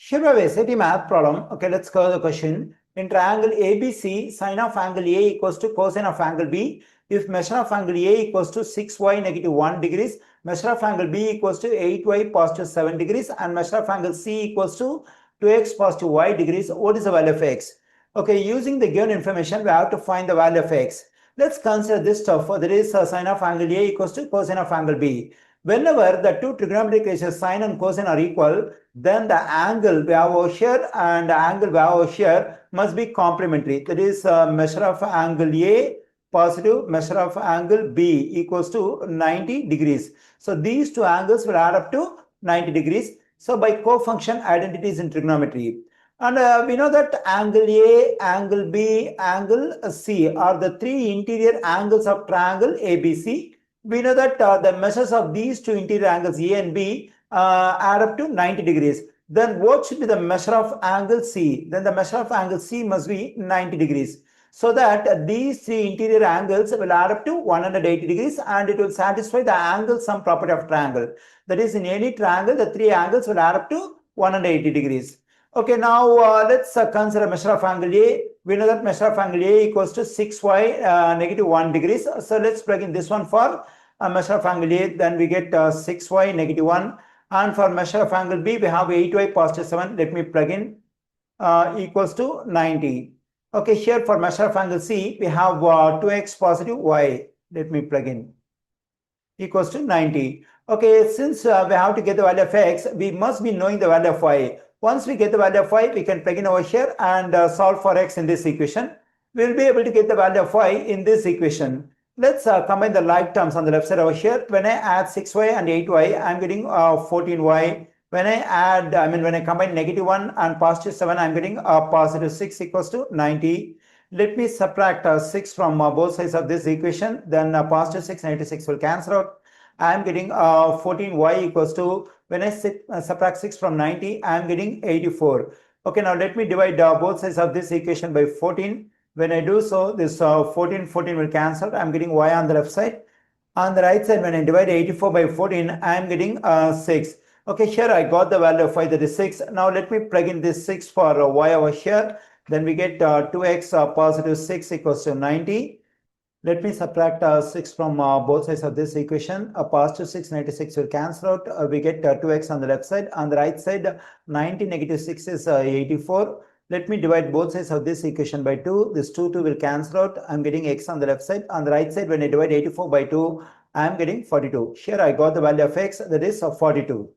Here we have a SAT math problem. Okay, let's go to the question. In triangle ABC, sine of angle A equals to cosine of angle B. If measure of angle A equals to 6y negative 1 degrees, measure of angle B equals to 8y positive 7 degrees, and measure of angle C equals to 2x positive y degrees, what is the value of x? Okay, using the given information, we have to find the value of x. Let's consider this stuff. That is sine of angle A equals to cosine of angle B. Whenever the two trigonometric ratios sine and cosine are equal, then the angle we have over here and the angle we have over here must be complementary. That is measure of angle A positive, measure of angle B equals to 90 degrees. So these two angles will add up to 90 degrees. So by co-function identities in trigonometry. And we know that angle A, angle B, angle C are the three interior angles of triangle ABC. We know that the measures of these two interior angles A and B add up to 90 degrees. Then what should be the measure of angle C? Then the measure of angle C must be 90 degrees. So that these three interior angles will add up to 180 degrees and it will satisfy the angle sum property of triangle. That is, in any triangle, the three angles will add up to 180 degrees. Okay, now let's consider measure of angle A. We know that measure of angle A equals to 6y negative 1 degrees. So let's plug in this one for measure of angle A. Then we get 6y negative 1. And for measure of angle B, we have 8y positive 7. Let me plug in equals to 90. Okay, here for measure of angle C, we have 2x positive y. Let me plug in equals to 90. Okay, since we have to get the value of x, we must be knowing the value of y. Once we get the value of y, we can plug in over here and solve for x in this equation. We will be able to get the value of y in this equation. Let's combine the like terms on the left side over here. When I add 6y and 8y, I'm getting 14y. When I combine negative 1 and positive 7, I'm getting positive 6 equals to 90. Let me subtract 6 from both sides of this equation. Then positive 6, negative 6 will cancel out. I'm getting 14y equals to, when I subtract 6 from 90, I'm getting 84. Okay, now let me divide both sides of this equation by 14. When I do so, this 14 will cancel. I'm getting y on the left side. On the right side, when I divide 84 by 14, I'm getting 6. Okay, here I got the value of y, that is 6. Now let me plug in this 6 for y over here. Then we get 2x positive 6 equals to 90. Let me subtract 6 from both sides of this equation. A positive 6, 96 will cancel out. We get 2x on the left side. On the right side, 90 negative 6 is 84. Let me divide both sides of this equation by 2. This 2 will cancel out. I'm getting x on the left side. On the right side, when I divide 84 by 2, I'm getting 42. Here I got the value of x, that is 42.